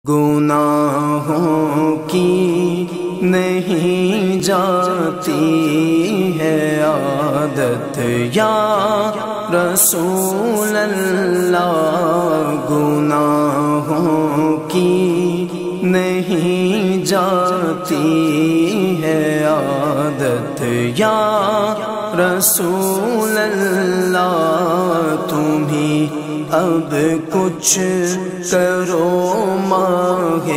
گناہوں کی نہیں جاتی ہے عادت یا رسول اللہ، گناہوں کی نہیں جاتی ہے عادت یا رسول اللہ، تمہیں اب کچھ کرو ماہ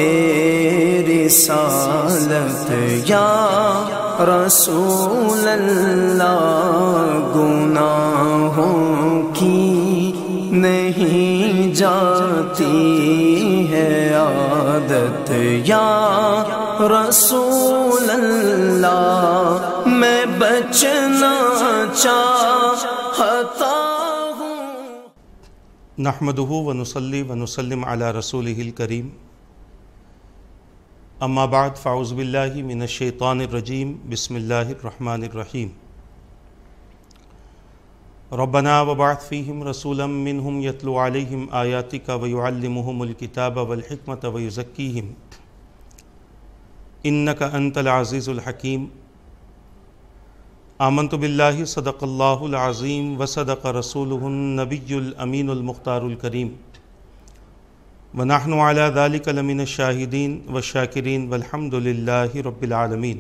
رسالت یا رسول اللہ، گناہوں کی نہیں جاتی ہے عادت یا رسول اللہ، میں بچنا چاہتا نحمدہ ونصلی ونسلم علی رسولہ الکریم، اما بعد فاعوذ باللہ من الشیطان الرجیم، بسم اللہ الرحمن الرحیم۔ ربنا وبعث فیہم رسولا منہم یتلو علیہم آیاتک ویعلمہم الکتاب والحکمت ویزکیہم انک انت العزیز الحکیم۔ آمنت باللہ صدق اللہ العظیم وصدق رسولہ النبی الامین المختار الکریم، ونحن علی ذلک لمن الشاہدین والشاکرین والحمد للہ رب العالمین۔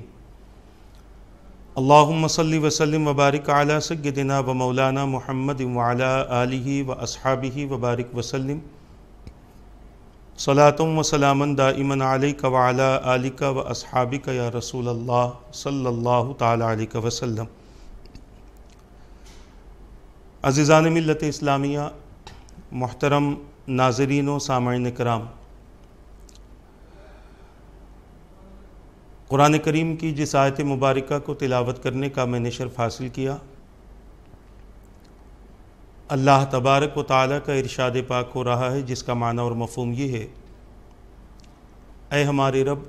اللہم صلی وسلم وبارک علی سیدنا و مولانا محمد وعلی آلہ واصحابہ وبارک وسلم، صلاۃ و سلاما دائما علیک وعلی آلک واصحابک یا رسول اللہ صلی اللہ تعالی علیہ وسلم۔ عزیزان ملت اسلامیہ، محترم ناظرین و سامعین کرام، قرآن کریم کی جس آیت مبارکہ کو تلاوت کرنے کا میں نے شرف حاصل کیا، اللہ تبارک و تعالیٰ کا ارشاد پاک ہو رہا ہے، جس کا معنی اور مفہوم یہ ہے: اے ہمارے رب،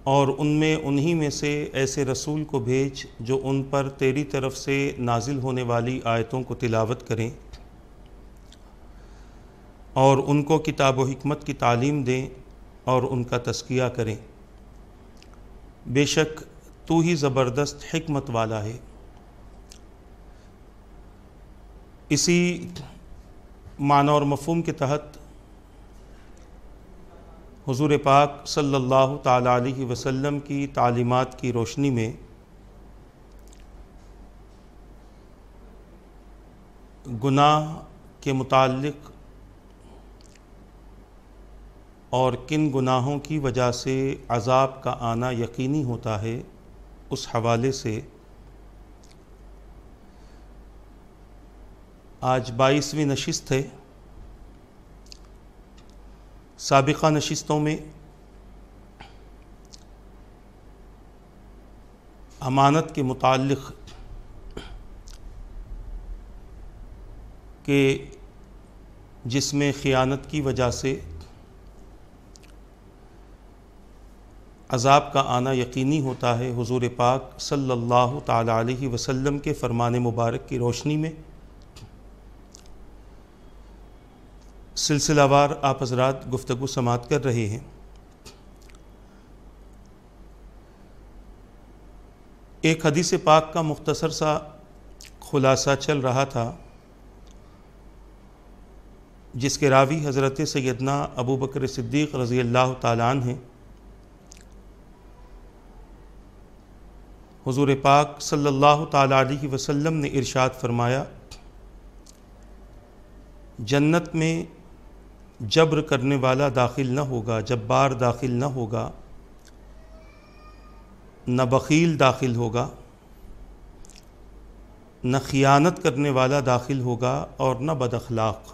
اور ان میں انہی میں سے ایسے رسول کو بھیج جو ان پر تیری طرف سے نازل ہونے والی آیتوں کو تلاوت کریں اور ان کو کتاب و حکمت کی تعلیم دیں اور ان کا تزکیہ کریں، بے شک تو ہی زبردست حکمت والا ہے۔ اسی معنی اور مفہوم کے تحت حضور پاک صلی اللہ تعالیٰ علیہ وسلم کی تعلیمات کی روشنی میں گناہ کے متعلق اور کن گناہوں کی وجہ سے عذاب کا آنا یقینی ہوتا ہے، اس حوالے سے آج 22ویں نشست ہے۔ سابقہ نشستوں میں امانت کے متعلق کہ جس میں خیانت کی وجہ سے عذاب کا آنا یقینی ہوتا ہے، حضور پاک صلی اللہ تعالی علیہ وسلم کے فرمان مبارک کی روشنی میں سلسلہ وار آپ حضرات گفتگو سماعت کر رہے ہیں۔ ایک حدیث پاک کا مختصر سا خلاصہ چل رہا تھا، جس کے راوی حضرت سیدنا ابو بکر صدیق رضی اللہ تعالیٰ عنہ ہیں۔ حضور پاک صلی اللہ تعالیٰ علیہ وسلم نے ارشاد فرمایا: جنت میں جبر کرنے والا داخل نہ ہوگا، جبار داخل نہ ہوگا، نہ بخیل داخل ہوگا، نہ خیانت کرنے والا داخل ہوگا، اور نہ بد اخلاق۔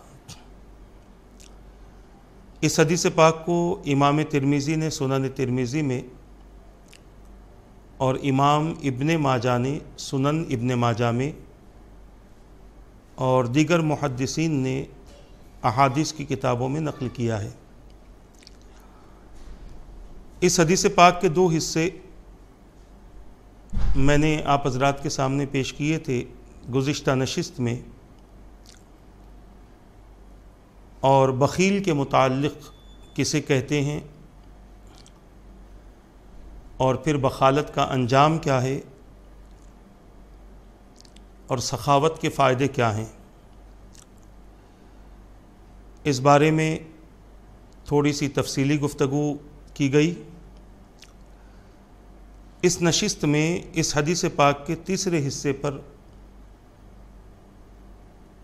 اس حدیث پاک کو امام ترمذی نے سنن ترمذی میں اور امام ابن ماجہ نے سنن ابن ماجہ میں اور دیگر محدثین نے احادیث کی کتابوں میں نقل کیا ہے۔ اس حدیث پاک کے دو حصے میں نے آپ حضرات کے سامنے پیش کیے تھے گزشتہ نشست میں، اور بخیل کے متعلق کسے کہتے ہیں اور پھر بخالت کا انجام کیا ہے اور سخاوت کے فائدے کیا ہیں، اس بارے میں تھوڑی سی تفصیلی گفتگو کی گئی۔ اس نشست میں اس حدیث پاک کے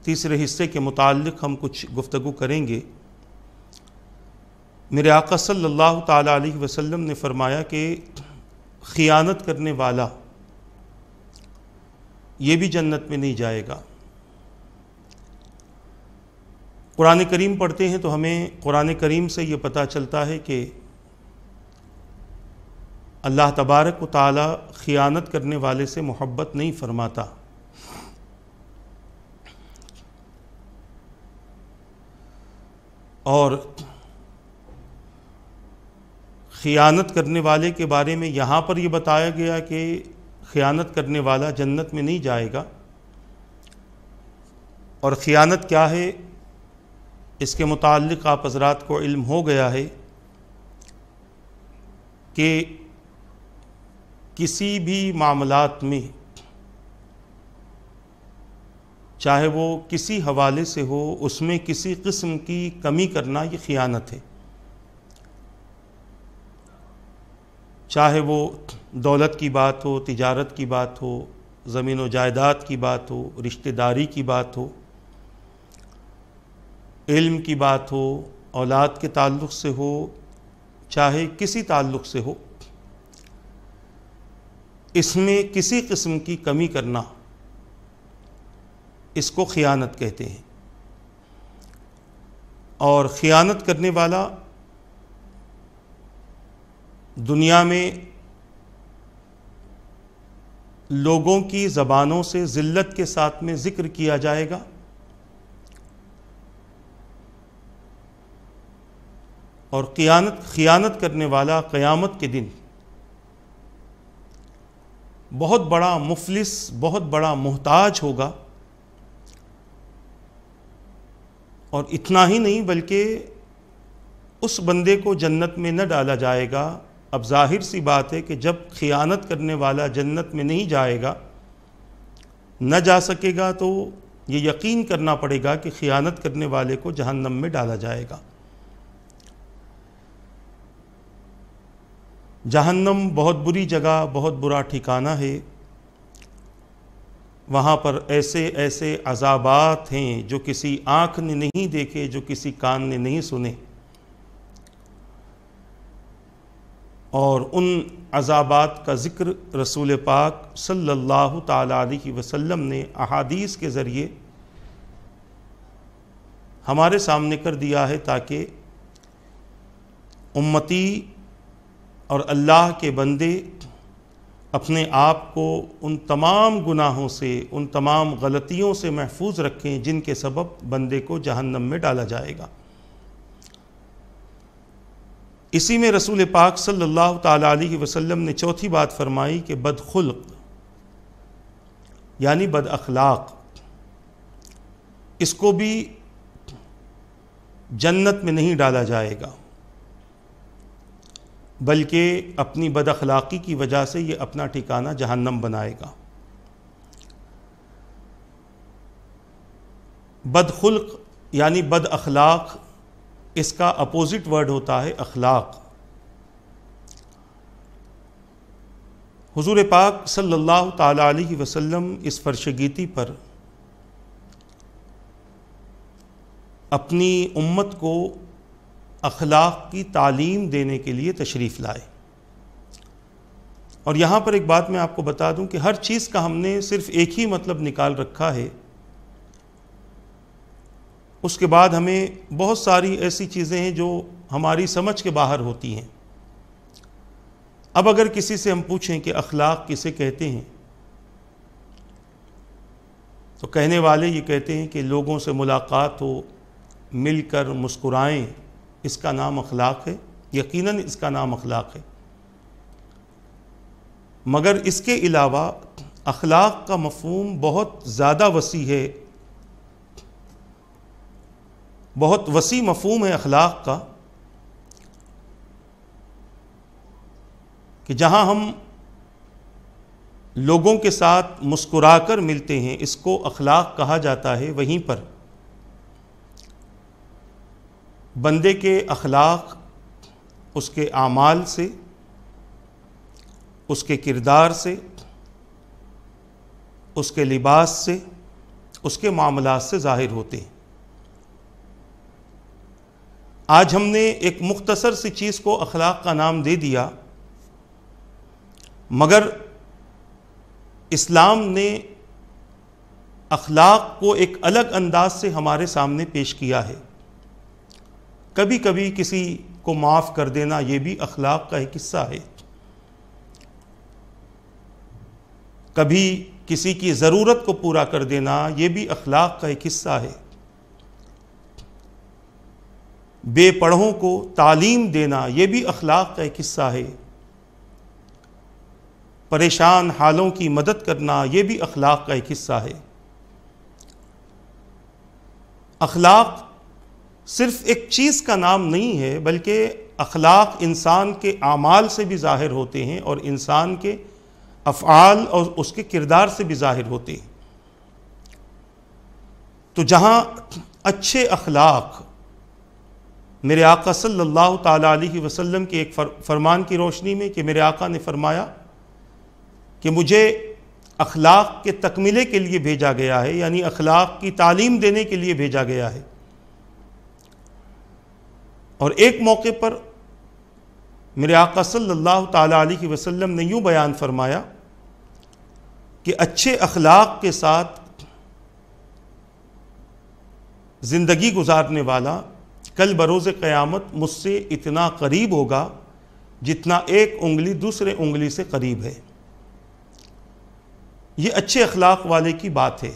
تیسرے حصے کے متعلق ہم کچھ گفتگو کریں گے۔ میرے آقا صلی اللہ تعالیٰ علیہ وسلم نے فرمایا کہ خیانت کرنے والا یہ بھی جنت میں نہیں جائے گا۔ قرآن کریم پڑھتے ہیں تو ہمیں قرآن کریم سے یہ پتہ چلتا ہے کہ اللہ تبارک و تعالی خیانت کرنے والے سے محبت نہیں فرماتا۔ اور خیانت کرنے والے کے بارے میں یہاں پر یہ بتایا گیا کہ خیانت کرنے والا جنت میں نہیں جائے گا۔ اور خیانت کیا ہے اس کے متعلق آپ حضرات کو علم ہو گیا ہے کہ کسی بھی معاملات میں چاہے وہ کسی حوالے سے ہو، اس میں کسی قسم کی کمی کرنا یہ خیانت ہے، چاہے وہ دولت کی بات ہو، تجارت کی بات ہو، زمین و جائیداد کی بات ہو، رشتہ داری کی بات ہو، علم کی بات ہو، اولاد کے تعلق سے ہو، چاہے کسی تعلق سے ہو، اس میں کسی قسم کی کمی کرنا اس کو خیانت کہتے ہیں۔ اور خیانت کرنے والا دنیا میں لوگوں کی زبانوں سے ذلت کے ساتھ میں ذکر کیا جائے گا، اور خیانت کرنے والا قیامت کے دن بہت بڑا مفلس، بہت بڑا محتاج ہوگا۔ اور اتنا ہی نہیں بلکہ اس بندے کو جنت میں نہ ڈالا جائے گا۔ اب ظاہر سی بات ہے کہ جب خیانت کرنے والا جنت میں نہیں جائے گا، نہ جا سکے گا، تو یہ یقین کرنا پڑے گا کہ خیانت کرنے والے کو جہنم میں ڈالا جائے گا۔ جہنم بہت بری جگہ، بہت برا ٹھکانہ ہے۔ وہاں پر ایسے ایسے عذابات ہیں جو کسی آنکھ نے نہیں دیکھے، جو کسی کان نے نہیں سنے، اور ان عذابات کا ذکر رسول پاک صلی اللہ تعالیٰ علیہ وسلم نے احادیث کے ذریعے ہمارے سامنے کر دیا ہے، تاکہ امتی اور اللہ کے بندے اپنے آپ کو ان تمام گناہوں سے، ان تمام غلطیوں سے محفوظ رکھیں جن کے سبب بندے کو جہنم میں ڈالا جائے گا۔ اسی میں رسول پاک صلی اللہ تعالیٰ علیہ وسلم نے چوتھی بات فرمائی کہ بدخلق یعنی بد اخلاق، اس کو بھی جنت میں نہیں ڈالا جائے گا، بلکہ اپنی بد اخلاقی کی وجہ سے یہ اپنا ٹھکانہ جہنم بنائے گا۔ بدخلق یعنی بد اخلاق، اس کا اپوزٹ ورڈ ہوتا ہے اخلاق۔ حضور پاک صلی اللہ تعالیٰ علیہ وسلم اس فرشگیتی پر اپنی امت کو اخلاق کی تعلیم دینے کے لیے تشریف لائے۔ اور یہاں پر ایک بات میں آپ کو بتا دوں کہ ہر چیز کا ہم نے صرف ایک ہی مطلب نکال رکھا ہے، اس کے بعد ہمیں بہت ساری ایسی چیزیں ہیں جو ہماری سمجھ کے باہر ہوتی ہیں۔ اب اگر کسی سے ہم پوچھیں کہ اخلاق کسے کہتے ہیں، تو کہنے والے یہ کہتے ہیں کہ لوگوں سے ملاقات ہو، مل کر مسکرائیں، اس کا نام اخلاق ہے۔ یقیناً اس کا نام اخلاق ہے، مگر اس کے علاوہ اخلاق کا مفہوم بہت زیادہ وسیع ہے، بہت وسیع مفہوم ہے اخلاق کا۔ کہ جہاں ہم لوگوں کے ساتھ مسکرا کر ملتے ہیں، اس کو اخلاق کہا جاتا ہے، وہیں پر بندے کے اخلاق اس کے اعمال سے، اس کے کردار سے، اس کے لباس سے، اس کے معاملات سے ظاہر ہوتے ہیں۔ آج ہم نے ایک مختصر سی چیز کو اخلاق کا نام دے دیا، مگر اسلام نے اخلاق کو ایک الگ انداز سے ہمارے سامنے پیش کیا ہے۔ کبھی کبھی کسی کو معاف کر دینا یہ بھی اخلاق کا ایک حصہ ہے، کبھی کسی کی ضرورت کو پورا کر دینا یہ بھی اخلاق کا ایک حصہ ہے، بے پڑھوں کو تعلیم دینا یہ بھی اخلاق کا ایک حصہ ہے، پریشان حالوں کی مدد کرنا یہ بھی اخلاق کا ایک حصہ ہے۔ اخلاق صرف ایک چیز کا نام نہیں ہے، بلکہ اخلاق انسان کے اعمال سے بھی ظاہر ہوتے ہیں اور انسان کے افعال اور اس کے کردار سے بھی ظاہر ہوتے ہیں۔ تو جہاں اچھے اخلاق میرے آقا صلی اللہ تعالیٰ علیہ وسلم کے ایک فرمان کی روشنی میں کہ میرے آقا نے فرمایا کہ مجھے اخلاق کے تکمیلے کے لیے بھیجا گیا ہے، یعنی اخلاق کی تعلیم دینے کے لیے بھیجا گیا ہے، اور ایک موقع پر میرے آقا صلی اللہ تعالیٰ علیہ وسلم نے یوں بیان فرمایا کہ اچھے اخلاق کے ساتھ زندگی گزارنے والا کل بروز قیامت مجھ سے اتنا قریب ہوگا جتنا ایک انگلی دوسرے انگلی سے قریب ہے۔ یہ اچھے اخلاق والے کی بات ہے،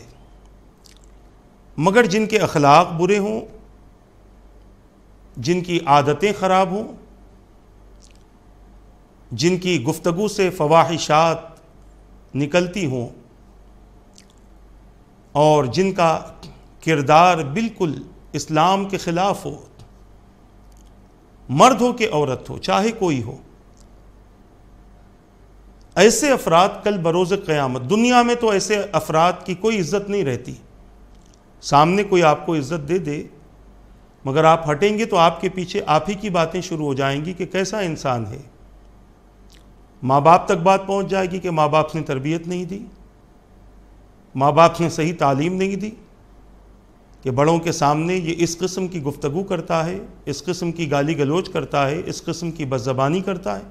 مگر جن کے اخلاق برے ہوں، جن کی عادتیں خراب ہوں، جن کی گفتگو سے فواحشات نکلتی ہوں، اور جن کا کردار بالکل اسلام کے خلاف ہو، مرد ہو کہ عورت ہو، چاہے کوئی ہو، ایسے افراد کل بروز قیامت، دنیا میں تو ایسے افراد کی کوئی عزت نہیں رہتی، سامنے کوئی آپ کو عزت دے دے، مگر آپ ہٹیں گے تو آپ کے پیچھے آپ ہی کی باتیں شروع ہو جائیں گی کہ کیسا انسان ہے۔ ماں باپ تک بات پہنچ جائے گی کہ ماں باپ نے تربیت نہیں دی، ماں باپ نے صحیح تعلیم نہیں دی، کہ بڑوں کے سامنے یہ اس قسم کی گفتگو کرتا ہے، اس قسم کی گالی گلوچ کرتا ہے، اس قسم کی بدزبانی کرتا ہے،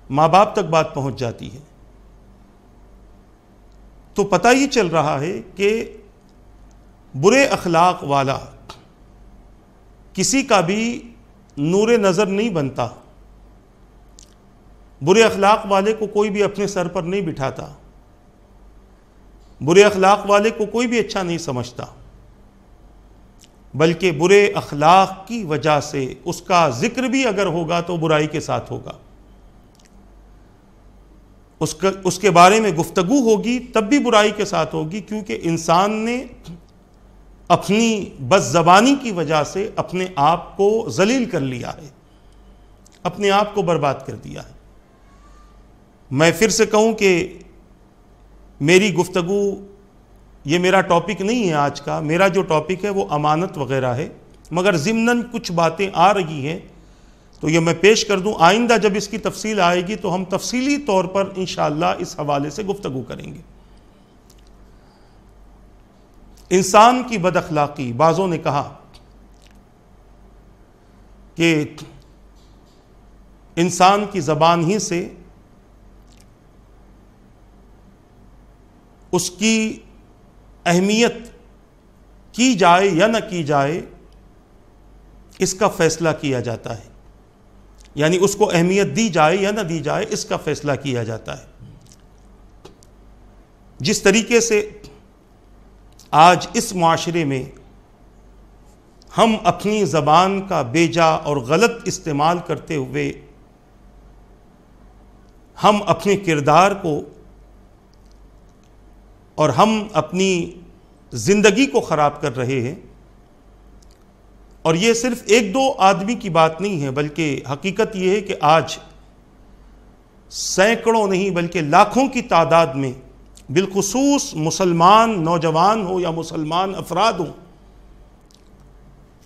ماں باپ تک بات پہنچ جاتی ہے۔ تو پتہ یہ چل رہا ہے کہ برے اخلاق والا کسی کا بھی نور نظر نہیں بنتا، برے اخلاق والے کو کوئی بھی اپنے سر پر نہیں بٹھاتا، برے اخلاق والے کو کوئی بھی اچھا نہیں سمجھتا، بلکہ برے اخلاق کی وجہ سے اس کا ذکر بھی اگر ہوگا تو برائی کے ساتھ ہوگا، اس کے بارے میں گفتگو ہوگی تب بھی برائی کے ساتھ ہوگی، کیونکہ انسان نے اپنی بد زبانی کی وجہ سے اپنے آپ کو ذلیل کر لیا ہے، اپنے آپ کو برباد کر دیا ہے۔ میں پھر سے کہوں کہ میری گفتگو یہ میرا ٹاپک نہیں ہے آج کا، میرا جو ٹاپک ہے وہ امانت وغیرہ ہے، مگر ضمناً کچھ باتیں آ رہی ہیں تو یہ میں پیش کر دوں، آئندہ جب اس کی تفصیل آئے گی تو ہم تفصیلی طور پر انشاءاللہ اس حوالے سے گفتگو کریں گے۔ انسان کی بد اخلاقی، بعضوں نے کہا کہ انسان کی زبان ہی سے اس کی اہمیت کی جائے یا نہ کی جائے اس کا فیصلہ کیا جاتا ہے، یعنی اس کو اہمیت دی جائے یا نہ دی جائے اس کا فیصلہ کیا جاتا ہے۔ جس طریقے سے آج اس معاشرے میں ہم اپنی زبان کا بیجا اور غلط استعمال کرتے ہوئے ہم اپنے کردار کو اور ہم اپنی زندگی کو خراب کر رہے ہیں، اور یہ صرف ایک دو آدمی کی بات نہیں ہے، بلکہ حقیقت یہ ہے کہ آج سینکڑوں نہیں بلکہ لاکھوں کی تعداد میں بالخصوص مسلمان نوجوان ہو یا مسلمان افراد ہوں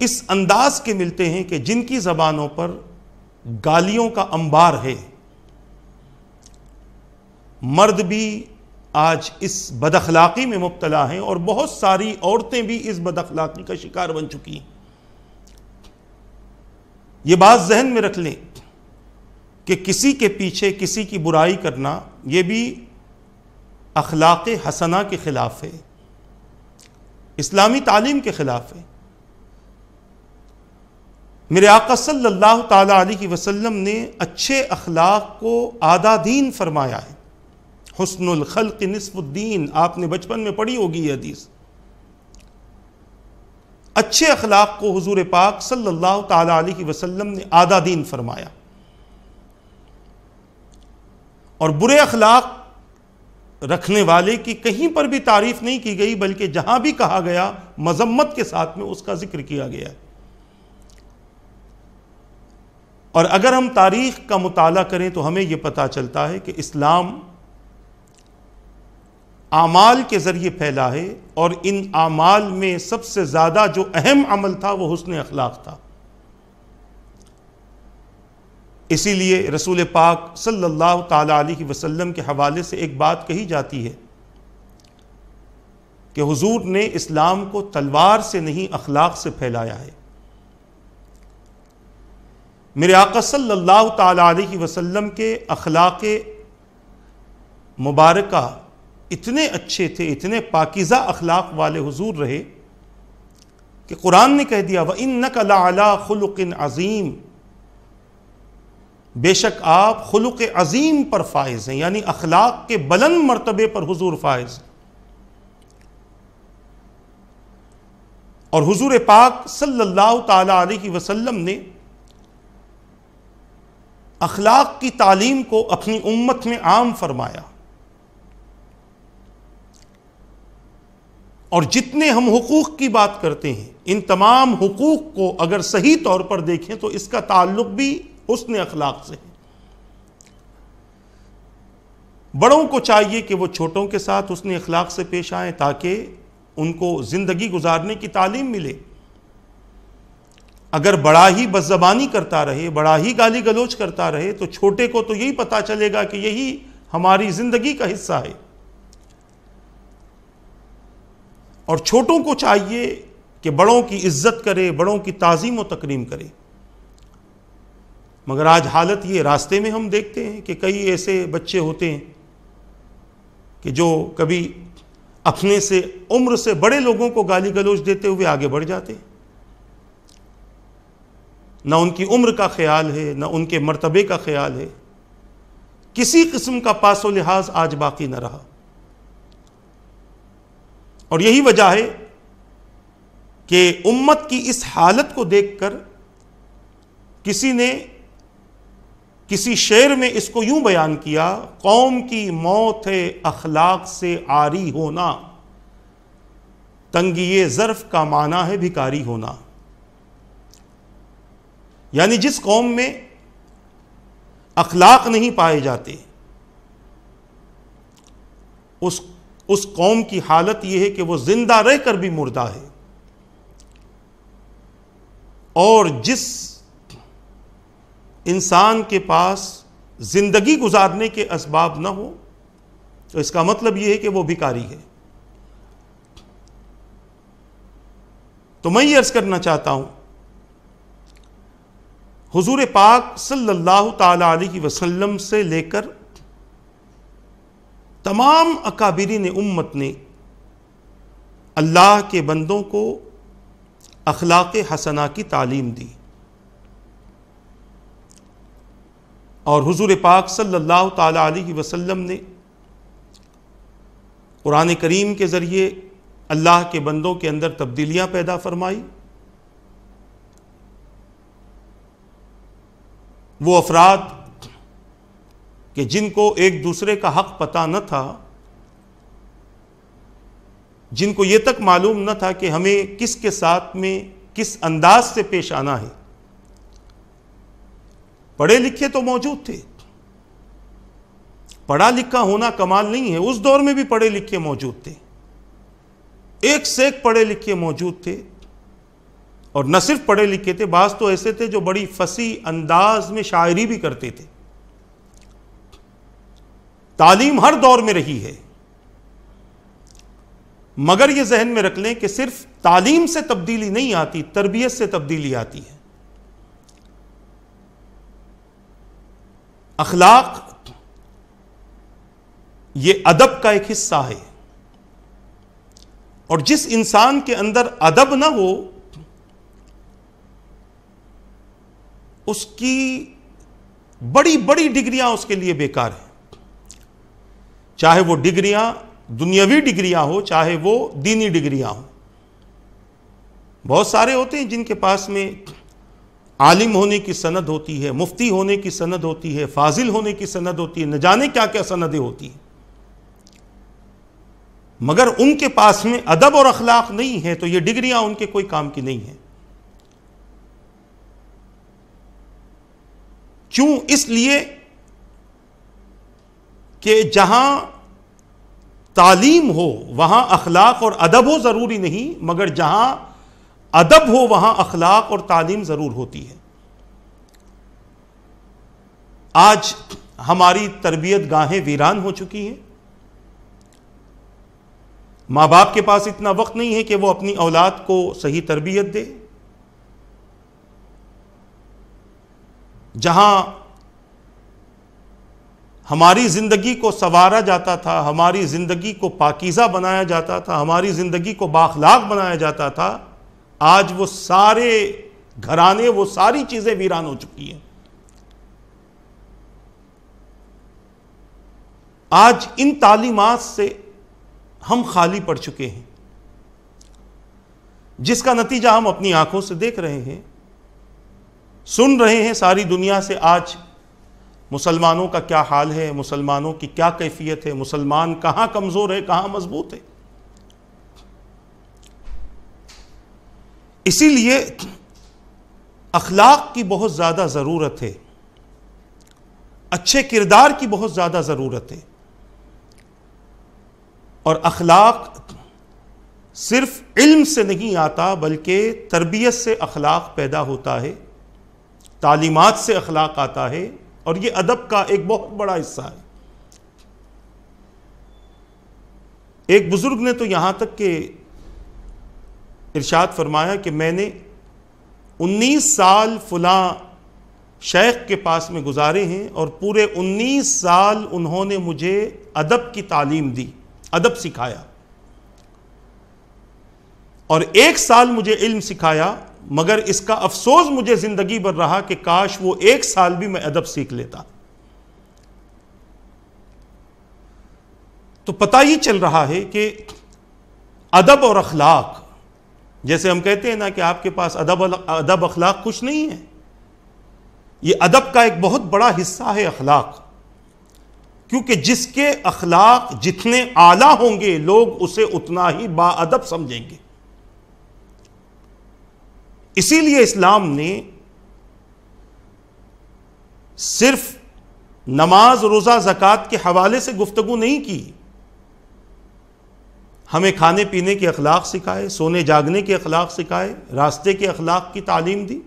اس انداز کے ملتے ہیں کہ جن کی زبانوں پر گالیوں کا انبار ہے. مرد بھی آج اس بد اخلاقی میں مبتلا ہیں اور بہت ساری عورتیں بھی اس بد اخلاقی کا شکار بن چکی ہیں. یہ بات ذہن میں رکھ لیں کہ کسی کے پیچھے کسی کی برائی کرنا یہ بھی اخلاق حسنہ کے خلاف ہے، اسلامی تعلیم کے خلاف ہے. میرے آقا صلی اللہ تعالی علیہ وسلم نے اچھے اخلاق کو آدھا دین فرمایا ہے. حسن الخلق نصف الدین، آپ نے بچپن میں پڑھی ہوگی یہ حدیث. اچھے اخلاق کو حضور پاک صلی اللہ تعالی علیہ وسلم نے آدھا دین فرمایا، اور برے اخلاق رکھنے والے کی کہیں پر بھی تعریف نہیں کی گئی، بلکہ جہاں بھی کہا گیا مذمت کے ساتھ میں اس کا ذکر کیا گیا. اور اگر ہم تاریخ کا مطالعہ کریں تو ہمیں یہ پتہ چلتا ہے کہ اسلام اعمال کے ذریعے پھیلا ہے، اور ان اعمال میں سب سے زیادہ جو اہم عمل تھا وہ حسن اخلاق تھا. اسی لیے رسول پاک صلی اللہ تعالی علیہ وسلم کے حوالے سے ایک بات کہی جاتی ہے کہ حضور نے اسلام کو تلوار سے نہیں اخلاق سے پھیلایا ہے. میرے آقا صلی اللہ تعالی علیہ وسلم کے اخلاق مبارکہ اتنے اچھے تھے، اتنے پاکیزہ اخلاق والے حضور رہے کہ قرآن نے کہہ دیا وَإِنَّكَ لَعَلَىٰ خُلُقٍ عَظِيمٍ، بے شک آپ خلق عظیم پر فائز ہیں، یعنی اخلاق کے بلند مرتبے پر حضور فائز ہیں. اور حضور پاک صلی اللہ تعالی علیہ وسلم نے اخلاق کی تعلیم کو اپنی امت میں عام فرمایا، اور جتنے ہم حقوق کی بات کرتے ہیں ان تمام حقوق کو اگر صحیح طور پر دیکھیں تو اس کا تعلق بھی حسن اخلاق سے ہے. بڑوں کو چاہیے کہ وہ چھوٹوں کے ساتھ حسن اخلاق سے پیش آئیں تاکہ ان کو زندگی گزارنے کی تعلیم ملے. اگر بڑا ہی بدزبانی کرتا رہے، بڑا ہی گالی گلوچ کرتا رہے تو چھوٹے کو تو یہی پتا چلے گا کہ یہی ہماری زندگی کا حصہ ہے. اور چھوٹوں کو چاہیے کہ بڑوں کی عزت کرے، بڑوں کی تعظیم و تکریم کرے. مگر آج حالت یہ راستے میں ہم دیکھتے ہیں کہ کئی ایسے بچے ہوتے ہیں کہ جو کبھی اپنے سے عمر سے بڑے لوگوں کو گالی گلوچ دیتے ہوئے آگے بڑھ جاتے ہیں. نہ ان کی عمر کا خیال ہے، نہ ان کے مرتبے کا خیال ہے، کسی قسم کا پاس و لحاظ آج باقی نہ رہا. اور یہی وجہ ہے کہ امت کی اس حالت کو دیکھ کر کسی نے کسی شعر میں اس کو یوں بیان کیا، قوم کی موت ہے اخلاق سے عاری ہونا، تنگی ظرف کا معنی ہے بھکاری ہونا. یعنی جس قوم میں اخلاق نہیں پائے جاتے اس قوم کی حالت یہ ہے کہ وہ زندہ رہ کر بھی مردہ ہے. اور جس انسان کے پاس زندگی گزارنے کے اسباب نہ ہو تو اس کا مطلب یہ ہے کہ وہ بھکاری ہے. تو میں یہ عرض کرنا چاہتا ہوں، حضور پاک صلی اللہ تعالی علیہ وسلم سے لے کر تمام اکابرین امت نے اللہ کے بندوں کو اخلاق حسنہ کی تعلیم دی. اور حضور پاک صلی اللہ تعالی علیہ وسلم نے قرآن کریم کے ذریعے اللہ کے بندوں کے اندر تبدیلیاں پیدا فرمائی. وہ افراد کہ جن کو ایک دوسرے کا حق پتہ نہ تھا، جن کو یہ تک معلوم نہ تھا کہ ہمیں کس کے ساتھ میں کس انداز سے پیش آنا ہے، پڑھے لکھے تو موجود تھے پڑھا لکھا ہونا کمال نہیں ہے، اس دور میں بھی پڑھے لکھے موجود تھے، ایک سے ایک پڑھے لکھے موجود تھے، اور نہ صرف پڑھے لکھے تھے، بعض تو ایسے تھے جو بڑی فصیح انداز میں شاعری بھی کرتے تھے۔ تعلیم ہر دور میں رہی ہے، مگر یہ ذہن میں رکھ لیں کہ صرف تعلیم سے تبدیلی نہیں آتی، تربیت سے تبدیلی آتی ہے۔ اخلاق یہ ادب کا ایک حصہ ہے، اور جس انسان کے اندر ادب نہ ہو اس کی بڑی بڑی ڈگریاں اس کے لیے بیکار ہیں، چاہے وہ ڈگریاں دنیاوی ڈگریاں ہو، چاہے وہ دینی ڈگریاں ہوں۔ بہت سارے ہوتے ہیں جن کے پاس میں عالم ہونے کی سند ہوتی ہے، مفتی ہونے کی سند ہوتی ہے، فاضل ہونے کی سند ہوتی ہے، نہ جانے کیا کیا سندیں ہوتی ہیں، مگر ان کے پاس میں ادب اور اخلاق نہیں ہے تو یہ ڈگریاں ان کے کوئی کام کی نہیں ہیں۔ کیوں؟ اس لیے کہ جہاں تعلیم ہو وہاں اخلاق اور ادب ہو ضروری نہیں، مگر جہاں ادب ہو وہاں اخلاق اور تعلیم ضرور ہوتی ہے۔ آج ہماری تربیت گاہیں ویران ہو چکی ہیں، ماں باپ کے پاس اتنا وقت نہیں ہے کہ وہ اپنی اولاد کو صحیح تربیت دے۔ جہاں ہماری زندگی کو سنوارا جاتا تھا، ہماری زندگی کو پاکیزہ بنایا جاتا تھا، ہماری زندگی کو بااخلاق بنایا جاتا تھا، آج وہ سارے گھرانے، وہ ساری چیزیں ویران ہو چکی ہیں۔ آج ان تعلیمات سے ہم خالی پڑ چکے ہیں، جس کا نتیجہ ہم اپنی آنکھوں سے دیکھ رہے ہیں، سن رہے ہیں ساری دنیا سے۔ آج مسلمانوں کا کیا حال ہے، مسلمانوں کی کیا کیفیت ہے، مسلمان کہاں کمزور ہے، کہاں مضبوط ہے۔ اسی لیے اخلاق کی بہت زیادہ ضرورت ہے، اچھے کردار کی بہت زیادہ ضرورت ہے، اور اخلاق صرف علم سے نہیں آتا بلکہ تربیت سے اخلاق پیدا ہوتا ہے، تعلیمات سے اخلاق آتا ہے، اور یہ ادب کا ایک بہت بڑا حصہ ہے۔ ایک بزرگ نے تو یہاں تک کہ ارشاد فرمایا کہ میں نے 19 سال فلاں شیخ کے پاس میں گزارے ہیں، اور پورے 19 سال انہوں نے مجھے ادب کی تعلیم دی، ادب سکھایا، اور 1 سال مجھے علم سکھایا، مگر اس کا افسوس مجھے زندگی بھر رہا کہ کاش وہ 1 سال بھی میں ادب سیکھ لیتا۔ تو پتہ ہی چل رہا ہے کہ ادب اور اخلاق، جیسے ہم کہتے ہیں نا کہ آپ کے پاس ادب اخلاق کچھ نہیں ہے، یہ ادب کا ایک بہت بڑا حصہ ہے اخلاق، کیونکہ جس کے اخلاق جتنے اعلیٰ ہوں گے لوگ اسے اتنا ہی با ادب سمجھیں گے۔ اسی لیے اسلام نے صرف نماز، روزہ، زکوٰۃ کے حوالے سے گفتگو نہیں کی، ہمیں کھانے پینے کے اخلاق سکھائے، سونے جاگنے کے اخلاق سکھائے، راستے کے اخلاق کی تعلیم دی،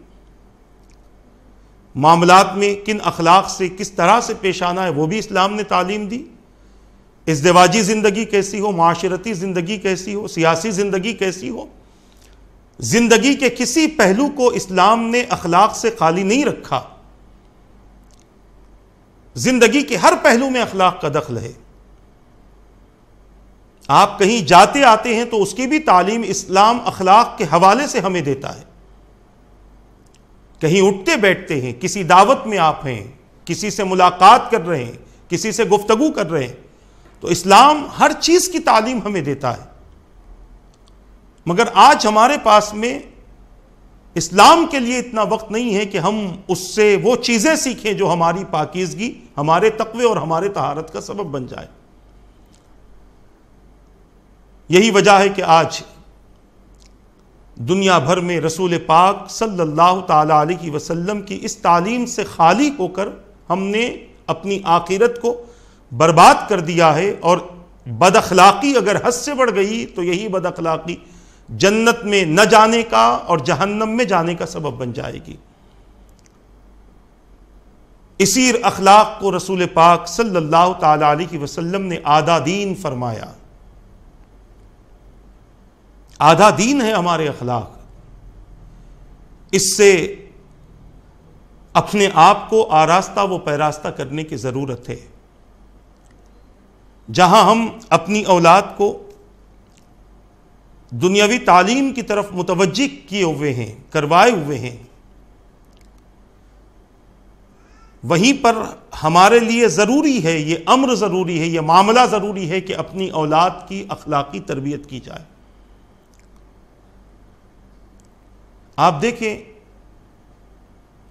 معاملات میں کن اخلاق سے کس طرح سے پیش آنا ہے وہ بھی اسلام نے تعلیم دی، ازدواجی زندگی کیسی ہو، معاشرتی زندگی کیسی ہو، سیاسی زندگی کیسی ہو، زندگی کے کسی پہلو کو اسلام نے اخلاق سے خالی نہیں رکھا، زندگی کے ہر پہلو میں اخلاق کا دخل ہے۔ آپ کہیں جاتے آتے ہیں تو اس کی بھی تعلیم اسلام اخلاق کے حوالے سے ہمیں دیتا ہے۔ کہیں اٹھتے بیٹھتے ہیں، کسی دعوت میں آپ ہیں، کسی سے ملاقات کر رہے ہیں، کسی سے گفتگو کر رہے ہیں، تو اسلام ہر چیز کی تعلیم ہمیں دیتا ہے، مگر آج ہمارے پاس میں اسلام کے لیے اتنا وقت نہیں ہے کہ ہم اس سے وہ چیزیں سیکھیں جو ہماری پاکیزگی، ہمارے تقوی اور ہمارے طہارت کا سبب بن جائے۔ یہی وجہ ہے کہ آج دنیا بھر میں رسول پاک صلی اللہ تعالی علیہ وسلم کی اس تعلیم سے خالی ہو کر ہم نے اپنی آخرت کو برباد کر دیا ہے، اور بد اخلاقی اگر حد سے بڑھ گئی تو یہی بد اخلاقی جنت میں نہ جانے کا اور جہنم میں جانے کا سبب بن جائے گی۔ اسی اخلاق کو رسول پاک صلی اللہ تعالی علیہ وسلم نے آدھا دین فرمایا۔ آدھا دین ہے ہمارے اخلاق، اس سے اپنے آپ کو آراستہ و پیراستہ کرنے کی ضرورت ہے۔ جہاں ہم اپنی اولاد کو دنیاوی تعلیم کی طرف متوجہ کیے ہوئے ہیں، کروائے ہوئے ہیں، وہیں پر ہمارے لیے ضروری ہے، یہ امر ضروری ہے، یہ معاملہ ضروری ہے کہ اپنی اولاد کی اخلاقی تربیت کی جائے۔ آپ دیکھیں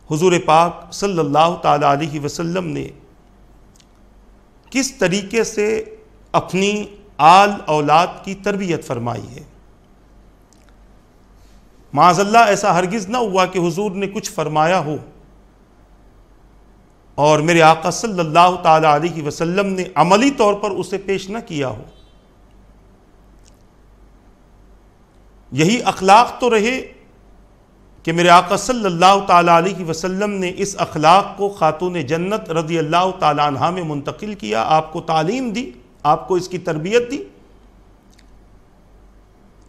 حضور پاک صلی اللہ تعالی علیہ وسلم نے کس طریقے سے اپنی آل اولاد کی تربیت فرمائی ہے۔ معاذ اللہ ایسا ہرگز نہ ہوا کہ حضور نے کچھ فرمایا ہو اور میرے آقا صلی اللہ تعالی علیہ وسلم نے عملی طور پر اسے پیش نہ کیا ہو۔ یہی اخلاق تو رہے کہ میرے آقا صلی اللہ تعالی علیہ وسلم نے اس اخلاق کو خاتون جنت رضی اللہ تعالی عنہا میں منتقل کیا، آپ کو تعلیم دی، آپ کو اس کی تربیت دی،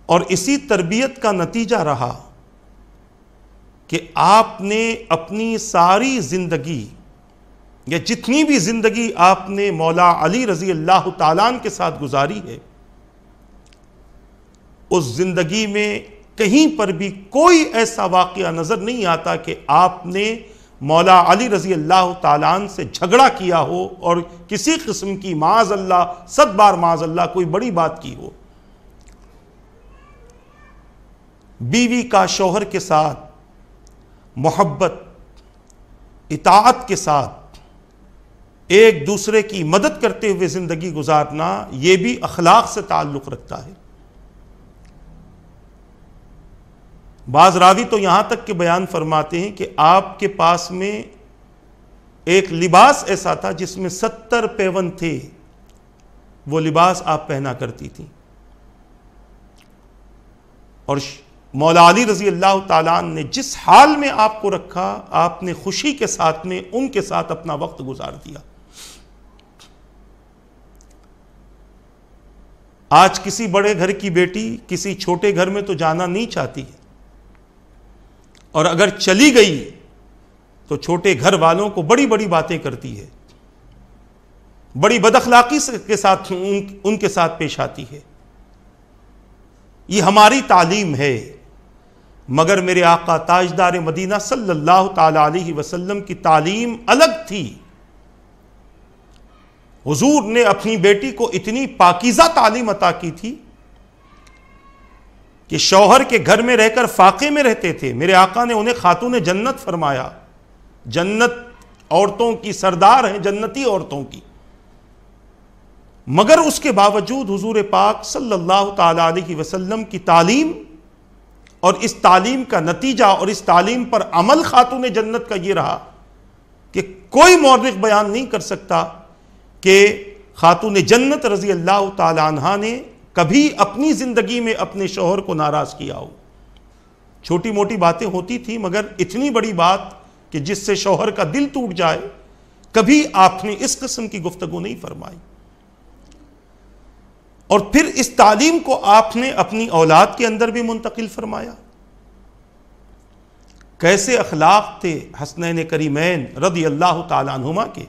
اور اسی تربیت کا نتیجہ رہا کہ آپ نے اپنی ساری زندگی یا جتنی بھی زندگی آپ نے مولا علی رضی اللہ تعالیٰ عنہ کے ساتھ گزاری ہے، اس زندگی میں کہیں پر بھی کوئی ایسا واقعہ نظر نہیں آتا کہ آپ نے مولا علی رضی اللہ تعالیٰ عنہ سے جھگڑا کیا ہو اور کسی قسم کی معاذ اللہ 100 بار معاذ اللہ کوئی بڑی بات کی ہو۔ بیوی کا شوہر کے ساتھ محبت، اطاعت کے ساتھ ایک دوسرے کی مدد کرتے ہوئے زندگی گزارنا، یہ بھی اخلاق سے تعلق رکھتا ہے۔ بعض راوی تو یہاں تک کہ بیان فرماتے ہیں کہ آپ کے پاس میں ایک لباس ایسا تھا جس میں 70 پیون تھے، وہ لباس آپ پہنا کرتی تھیں، اور مولا علی رضی اللہ تعالیٰ عنہ نے جس حال میں آپ کو رکھا، آپ نے خوشی کے ساتھ میں ان کے ساتھ اپنا وقت گزار دیا۔ آج کسی بڑے گھر کی بیٹی کسی چھوٹے گھر میں تو جانا نہیں چاہتی، اور اگر چلی گئی تو چھوٹے گھر والوں کو بڑی بڑی باتیں کرتی ہے، بڑی بد اخلاقی کے ساتھ ان کے ساتھ پیش آتی ہے۔ یہ ہماری تعلیم ہے، مگر میرے آقا تاجدار مدینہ صلی اللہ تعالی علیہ وسلم کی تعلیم الگ تھی۔ حضور نے اپنی بیٹی کو اتنی پاکیزہ تعلیم عطا کی تھی کہ شوہر کے گھر میں رہ کر فاقے میں رہتے تھے۔ میرے آقا نے انہیں خاتون جنت فرمایا، جنت عورتوں کی سردار ہیں، جنتی عورتوں کی، مگر اس کے باوجود حضور پاک صلی اللہ تعالی علیہ وسلم کی تعلیم اور اس تعلیم کا نتیجہ اور اس تعلیم پر عمل خاتون جنت کا یہ رہا کہ کوئی مورخ بیان نہیں کر سکتا کہ خاتون جنت رضی اللہ تعالی عنہا نے کبھی اپنی زندگی میں اپنے شوہر کو ناراض کیا ہو۔ چھوٹی موٹی باتیں ہوتی تھیں، مگر اتنی بڑی بات کہ جس سے شوہر کا دل ٹوٹ جائے، کبھی آپ نے اس قسم کی گفتگو نہیں فرمائی۔ اور پھر اس تعلیم کو آپ نے اپنی اولاد کے اندر بھی منتقل فرمایا۔ کیسے اخلاق تھے حسنین کریمین رضی اللہ تعالیٰ عنہما کے،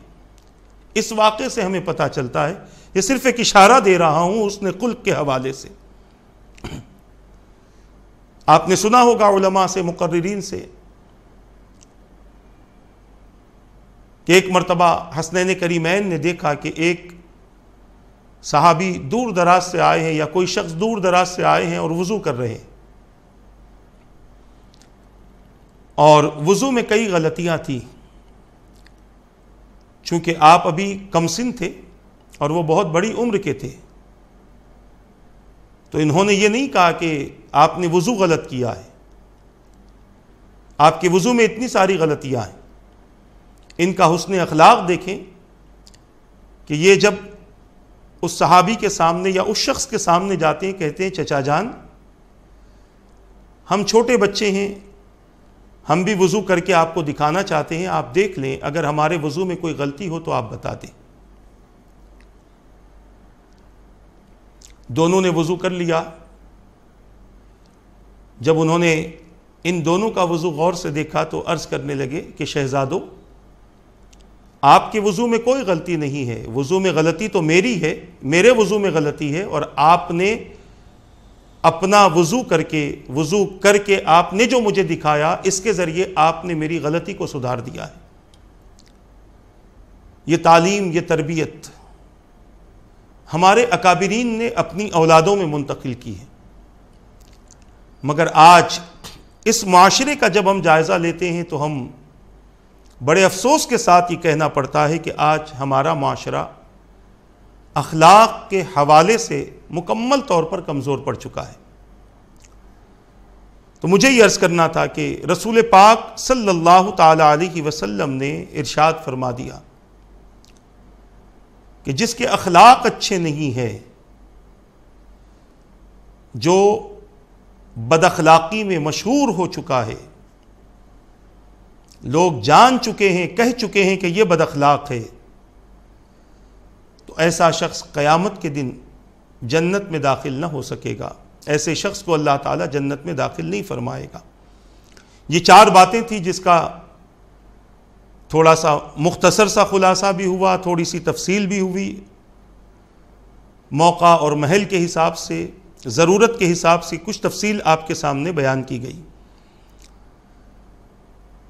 اس واقعے سے ہمیں پتہ چلتا ہے۔ یہ صرف ایک اشارہ دے رہا ہوں اس نے خلق کے حوالے سے۔ آپ نے سنا ہوگا علماء سے، مقررین سے، کہ ایک مرتبہ حسنین کریمین نے دیکھا کہ ایک صحابی دور دراز سے آئے ہیں یا کوئی شخص دور دراز سے آئے ہیں اور وضو کر رہے ہیں، اور وضو میں کئی غلطیاں تھیں۔ چونکہ آپ ابھی کم سن تھے اور وہ بہت بڑی عمر کے تھے، تو انہوں نے یہ نہیں کہا کہ آپ نے وضو غلط کیا ہے، آپ کے وضو میں اتنی ساری غلطیاں ہیں۔ ان کا حسن اخلاق دیکھیں کہ یہ جب اس صحابی کے سامنے یا اس شخص کے سامنے جاتے ہیں، کہتے ہیں چچا جان ہم چھوٹے بچے ہیں، ہم بھی وضو کر کے آپ کو دکھانا چاہتے ہیں، آپ دیکھ لیں، اگر ہمارے وضو میں کوئی غلطی ہو تو آپ بتا دیں۔ دونوں نے وضو کر لیا۔ جب انہوں نے ان دونوں کا وضو غور سے دیکھا تو عرض کرنے لگے کہ شہزادو، آپ کے وضو میں کوئی غلطی نہیں ہے، وضو میں غلطی تو میری ہے، میرے وضو میں غلطی ہے، اور آپ نے اپنا وضو کر کے آپ نے جو مجھے دکھایا، اس کے ذریعے آپ نے میری غلطی کو سدھار دیا ہے۔ یہ تعلیم، یہ تربیت ہمارے اکابرین نے اپنی اولادوں میں منتقل کی ہے، مگر آج اس معاشرے کا جب ہم جائزہ لیتے ہیں تو ہم بڑے افسوس کے ساتھ یہ کہنا پڑتا ہے کہ آج ہمارا معاشرہ اخلاق کے حوالے سے مکمل طور پر کمزور پڑ چکا ہے۔ تو مجھے یہ عرض کرنا تھا کہ رسول پاک صلی اللہ تعالی علیہ وسلم نے ارشاد فرما دیا کہ جس کے اخلاق اچھے نہیں ہیں، جو بد اخلاقی میں مشہور ہو چکا ہے، لوگ جان چکے ہیں، کہہ چکے ہیں کہ یہ بد اخلاق ہے، تو ایسا شخص قیامت کے دن جنت میں داخل نہ ہو سکے گا، ایسے شخص کو اللہ تعالیٰ جنت میں داخل نہیں فرمائے گا۔ یہ 4 باتیں تھیں جس کا تھوڑا سا مختصر سا خلاصہ بھی ہوا، تھوڑی سی تفصیل بھی ہوئی، موقع اور محل کے حساب سے، ضرورت کے حساب سے کچھ تفصیل آپ کے سامنے بیان کی گئی۔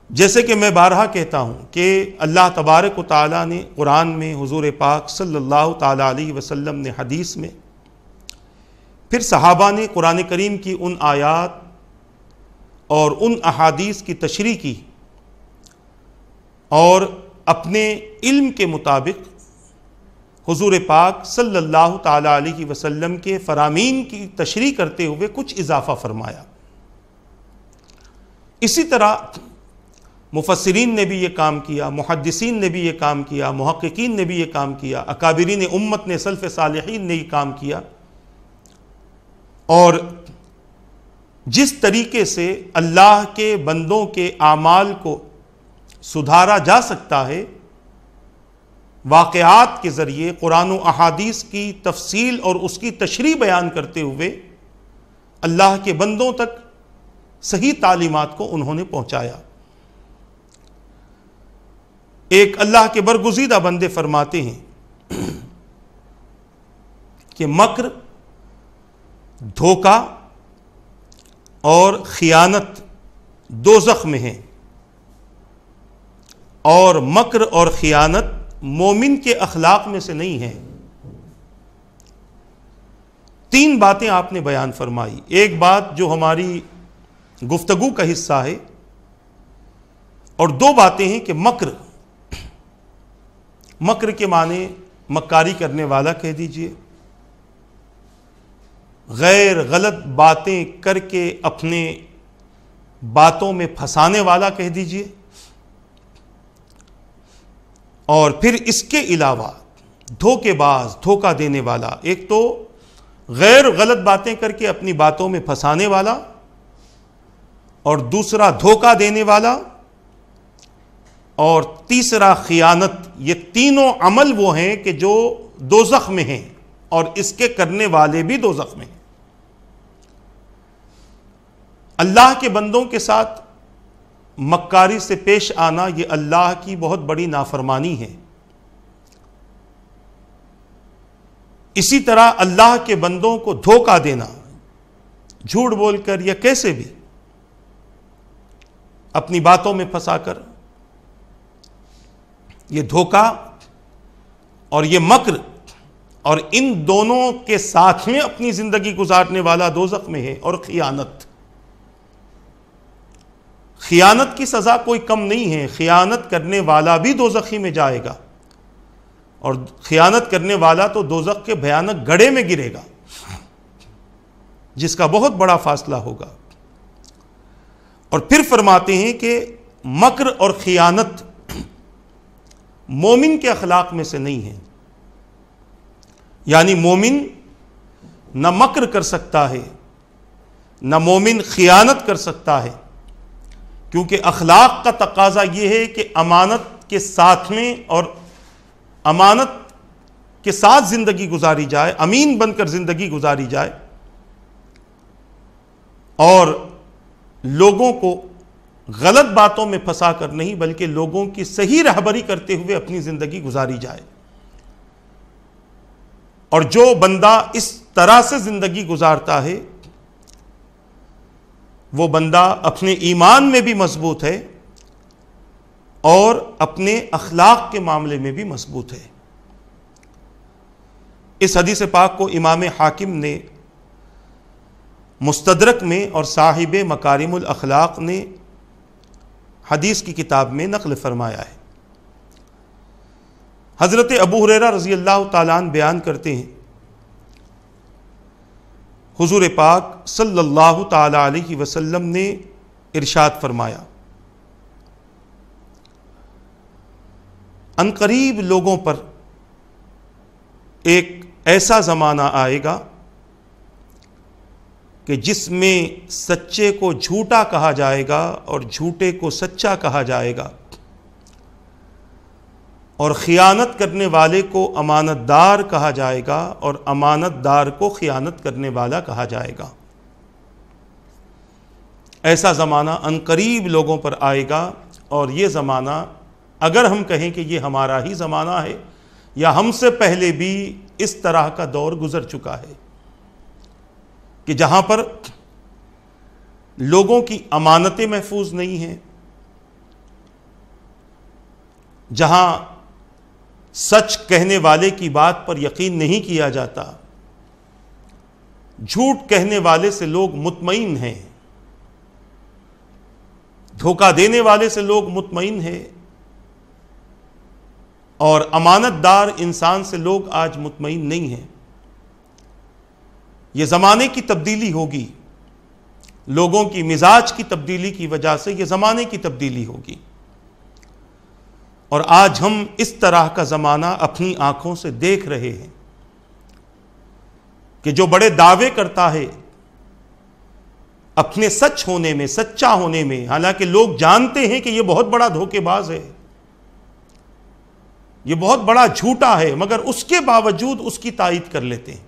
جیسے کہ میں بارہا کہتا ہوں کہ اللہ تبارک و تعالیٰ نے قرآن میں، حضور پاک صلی اللہ تعالیٰ علیہ وسلم نے حدیث میں، پھر صحابہ نے قرآن کریم کی ان آیات اور ان احادیث کی تشریح کی، اور اپنے علم کے مطابق حضور پاک صلی اللہ تعالیٰ علیہ وسلم کے فرامین کی تشریح کرتے ہوئے کچھ اضافہ فرمایا۔ اسی طرح مفسرین نے بھی یہ کام کیا، محدثین نے بھی یہ کام کیا، محققین نے بھی یہ کام کیا، اکابرین امت نے، سلف صالحین نے یہ کام کیا، اور جس طریقے سے اللہ کے بندوں کے اعمال کو سدھارا جا سکتا ہے، واقعات کے ذریعے قرآن و احادیث کی تفصیل اور اس کی تشریح بیان کرتے ہوئے اللہ کے بندوں تک صحیح تعلیمات کو انہوں نے پہنچایا۔ ایک اللہ کے برگزیدہ بندے فرماتے ہیں کہ مکر، دھوکہ اور خیانت دوزخ میں ہیں، اور مکر اور خیانت مومن کے اخلاق میں سے نہیں ہیں۔ 3 باتیں آپ نے بیان فرمائی۔ ایک بات جو ہماری گفتگو کا حصہ ہے، اور 2 باتیں ہیں کہ مکر کے معنی مکاری کرنے والا کہہ دیجئے، غیر غلط باتیں کر کے اپنے باتوں میں پھنسانے والا کہہ دیجئے، اور پھر اس کے علاوہ دھوکے باز، دھوکہ دینے والا۔ ایک تو غیر غلط باتیں کر کے اپنی باتوں میں پھنسانے والا، اور دوسرا دھوکہ دینے والا، اور تیسرا خیانت۔ یہ تینوں عمل وہ ہیں کہ جو دوزخ میں ہیں، اور اس کے کرنے والے بھی دوزخ میں ہیں۔ اللہ کے بندوں کے ساتھ مکاری سے پیش آنا یہ اللہ کی بہت بڑی نافرمانی ہے۔ اسی طرح اللہ کے بندوں کو دھوکہ دینا، جھوٹ بول کر یا کیسے بھی اپنی باتوں میں پھنسا کر، یہ دھوکہ اور یہ مکر، اور ان دونوں کے ساتھ میں اپنی زندگی گزارنے والا دوزخ میں ہے۔ اور خیانت کی سزا کوئی کم نہیں ہے، خیانت کرنے والا بھی دوزخی میں جائے گا، اور خیانت کرنے والا تو دوزخ کے بھیانک گڑھے میں گرے گا، جس کا بہت بڑا فاصلہ ہوگا۔ اور پھر فرماتے ہیں کہ مکر اور خیانت مومن کے اخلاق میں سے نہیں ہے۔ یعنی مومن نہ مکر کر سکتا ہے، نہ مومن خیانت کر سکتا ہے، کیونکہ اخلاق کا تقاضا یہ ہے کہ امانت کے ساتھ میں اور امانت کے ساتھ زندگی گزاری جائے، امین بن کر زندگی گزاری جائے، اور لوگوں کو غلط باتوں میں پھنسا کر نہیں بلکہ لوگوں کی صحیح رہبری کرتے ہوئے اپنی زندگی گزاری جائے۔ اور جو بندہ اس طرح سے زندگی گزارتا ہے وہ بندہ اپنے ایمان میں بھی مضبوط ہے اور اپنے اخلاق کے معاملے میں بھی مضبوط ہے۔ اس حدیث پاک کو امام حاکم نے مستدرک میں اور صاحب مکارم الاخلاق نے حدیث کی کتاب میں نقل فرمایا ہے۔ حضرت ابو ہریرہ رضی اللہ تعالیٰ عنہ بیان کرتے ہیں، حضور پاک صلی اللہ تعالیٰ علیہ وسلم نے ارشاد فرمایا، عنقریب لوگوں پر ایک ایسا زمانہ آئے گا کہ جس میں سچے کو جھوٹا کہا جائے گا اور جھوٹے کو سچا کہا جائے گا، اور خیانت کرنے والے کو امانت دار کہا جائے گا اور امانت دار کو خیانت کرنے والا کہا جائے گا۔ ایسا زمانہ عنقریب لوگوں پر آئے گا، اور یہ زمانہ اگر ہم کہیں کہ یہ ہمارا ہی زمانہ ہے یا ہم سے پہلے بھی اس طرح کا دور گزر چکا ہے کہ جہاں پر لوگوں کی امانتیں محفوظ نہیں ہیں، جہاں سچ کہنے والے کی بات پر یقین نہیں کیا جاتا، جھوٹ کہنے والے سے لوگ مطمئن ہیں، دھوکہ دینے والے سے لوگ مطمئن ہیں، اور امانت دار انسان سے لوگ آج مطمئن نہیں ہیں۔ یہ زمانے کی تبدیلی ہوگی، لوگوں کی مزاج کی تبدیلی کی وجہ سے یہ زمانے کی تبدیلی ہوگی، اور آج ہم اس طرح کا زمانہ اپنی آنکھوں سے دیکھ رہے ہیں کہ جو بڑے دعوے کرتا ہے اپنے سچ ہونے میں، سچا ہونے میں، حالانکہ لوگ جانتے ہیں کہ یہ بہت بڑا دھوکے باز ہے، یہ بہت بڑا جھوٹا ہے، مگر اس کے باوجود اس کی تائید کر لیتے ہیں۔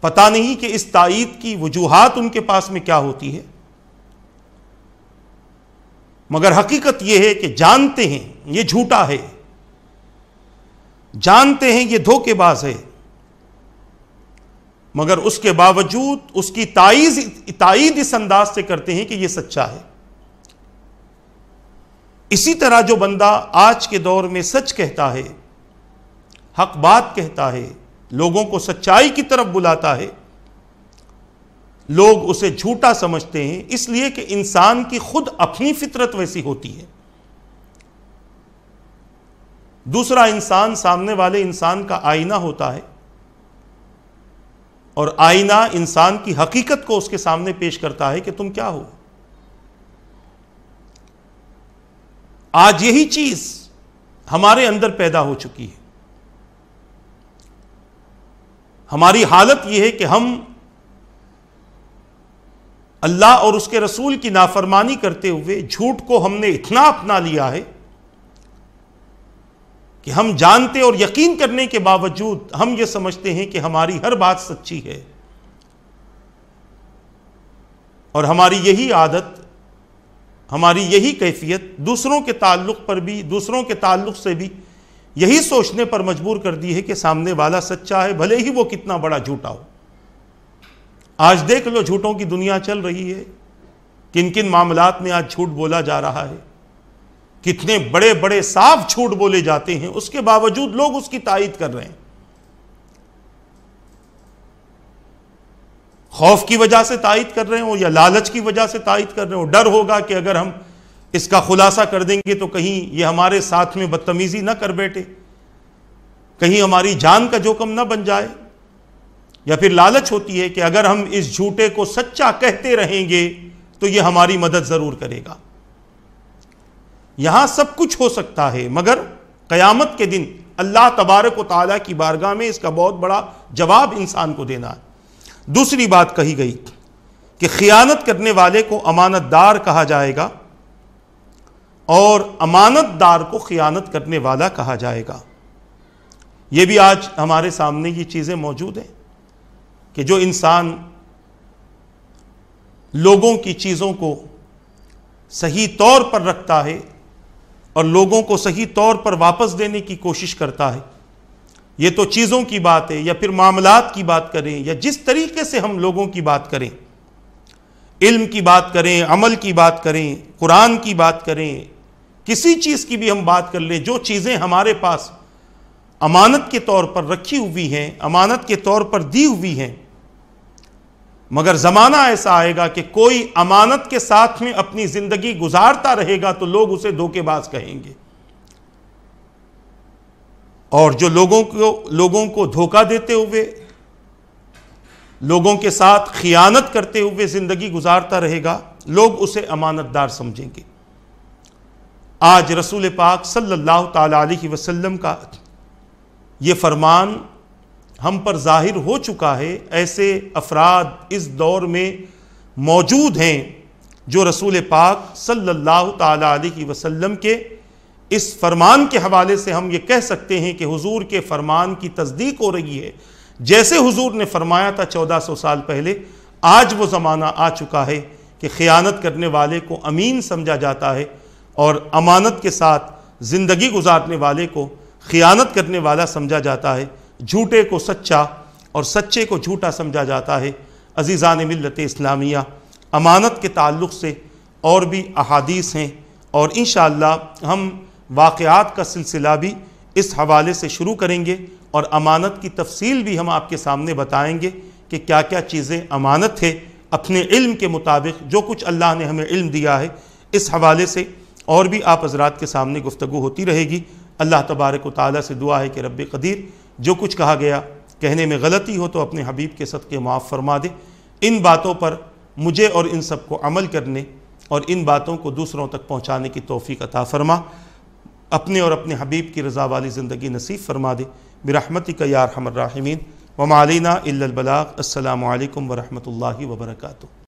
پتہ نہیں کہ اس تائید کی وجوہات ان کے پاس میں کیا ہوتی ہے، مگر حقیقت یہ ہے کہ جانتے ہیں یہ جھوٹا ہے، جانتے ہیں یہ دھوکے باز ہے، مگر اس کے باوجود اس کی تائید اس انداز سے کرتے ہیں کہ یہ سچا ہے۔ اسی طرح جو بندہ آج کے دور میں سچ کہتا ہے، حق بات کہتا ہے، لوگوں کو سچائی کی طرف بلاتا ہے، لوگ اسے جھوٹا سمجھتے ہیں، اس لیے کہ انسان کی خود اپنی فطرت ویسی ہوتی ہے۔ دوسرا انسان سامنے والے انسان کا آئینہ ہوتا ہے، اور آئینہ انسان کی حقیقت کو اس کے سامنے پیش کرتا ہے کہ تم کیا ہو۔ آج یہی چیز ہمارے اندر پیدا ہو چکی ہے۔ ہماری حالت یہ ہے کہ ہم اللہ اور اس کے رسول کی نافرمانی کرتے ہوئے جھوٹ کو ہم نے اتنا اپنا لیا ہے کہ ہم جانتے اور یقین کرنے کے باوجود ہم یہ سمجھتے ہیں کہ ہماری ہر بات سچی ہے، اور ہماری یہی عادت، ہماری یہی کیفیت دوسروں کے تعلق پر بھی، دوسروں کے تعلق سے بھی یہی سوچنے پر مجبور کر دی ہے کہ سامنے والا سچا ہے، بھلے ہی وہ کتنا بڑا جھوٹا ہو۔ آج دیکھ لو جھوٹوں کی دنیا چل رہی ہے، کن کن معاملات میں آج جھوٹ بولا جا رہا ہے، کتنے بڑے بڑے صاف جھوٹ بولے جاتے ہیں، اس کے باوجود لوگ اس کی تائید کر رہے ہیں۔ خوف کی وجہ سے تائید کر رہے ہوں یا لالچ کی وجہ سے تائید کر رہے ہوں، ڈر ہوگا کہ اگر ہم اس کا خلاصہ کر دیں گے تو کہیں یہ ہمارے ساتھ میں بدتمیزی نہ کر بیٹھے، کہیں ہماری جان کا جوخم نہ بن جائے، یا پھر لالچ ہوتی ہے کہ اگر ہم اس جھوٹے کو سچا کہتے رہیں گے تو یہ ہماری مدد ضرور کرے گا۔ یہاں سب کچھ ہو سکتا ہے، مگر قیامت کے دن اللہ تبارک و تعالیٰ کی بارگاہ میں اس کا بہت بڑا جواب انسان کو دینا ہے۔ دوسری بات کہی گئی کہ خیانت کرنے والے کو امانت دار کہا جائے گا اور امانت دار کو خیانت کرنے والا کہا جائے گا۔ یہ بھی آج ہمارے سامنے یہ چیزیں موجود ہیں کہ جو انسان لوگوں کی چیزوں کو صحیح طور پر رکھتا ہے اور لوگوں کو صحیح طور پر واپس دینے کی کوشش کرتا ہے، یہ تو چیزوں کی بات ہے یا پھر معاملات کی بات کریں یا جس طریقے سے ہم لوگوں کی بات کریں، علم کی بات کریں، عمل کی بات کریں، قرآن کی بات کریں، کسی چیز کی بھی ہم بات کر لیں، جو چیزیں ہمارے پاس امانت کے طور پر رکھی ہوئی ہیں، امانت کے طور پر دی ہوئی ہیں، مگر زمانہ ایسا آئے گا کہ کوئی امانت کے ساتھ میں اپنی زندگی گزارتا رہے گا تو لوگ اسے دھوکے باز کہیں گے، اور جو لوگوں کو دھوکہ دیتے ہوئے، لوگوں کے ساتھ خیانت کرتے ہوئے زندگی گزارتا رہے گا، لوگ اسے امانت دار سمجھیں گے۔ آج رسول پاک صلی اللہ تعالی علیہ وسلم کا یہ فرمان ہم پر ظاہر ہو چکا ہے۔ ایسے افراد اس دور میں موجود ہیں جو رسول پاک صلی اللہ تعالی علیہ وسلم کے اس فرمان کے حوالے سے ہم یہ کہہ سکتے ہیں کہ حضور کے فرمان کی تصدیق ہو رہی ہے۔ جیسے حضور نے فرمایا تھا 1400 سال پہلے، آج وہ زمانہ آ چکا ہے کہ خیانت کرنے والے کو امین سمجھا جاتا ہے اور امانت کے ساتھ زندگی گزارنے والے کو خیانت کرنے والا سمجھا جاتا ہے، جھوٹے کو سچا اور سچے کو جھوٹا سمجھا جاتا ہے۔ عزیزان ملت اسلامیہ، امانت کے تعلق سے اور بھی احادیث ہیں اور انشاءاللہ ہم واقعات کا سلسلہ بھی اس حوالے سے شروع کریں گے اور امانت کی تفصیل بھی ہم آپ کے سامنے بتائیں گے کہ کیا کیا چیزیں امانت ہے اپنے علم کے مطابق، جو کچھ اللہ نے ہمیں علم دیا ہے اس حوالے سے اور بھی آپ حضرات کے سامنے گفتگو ہوتی رہے گی۔ اللہ تبارک و تعالیٰ سے دعا ہے کہ رب قدیر جو کچھ کہا گیا کہنے میں غلطی ہو تو اپنے حبیب کے صدقے معاف فرما دے۔ ان باتوں پر مجھے اور ان سب کو عمل کرنے اور ان باتوں کو دوسروں تک پہنچانے کی توفیق عطا فرما، اپنے اور اپنے حبیب کی رضا والی زندگی نصیب فرما دے برحمتک یا ارحم الراحمین۔ وما علینا الا البلاغ۔ السلام علیکم ورحمۃ اللہ وبرکاتہ۔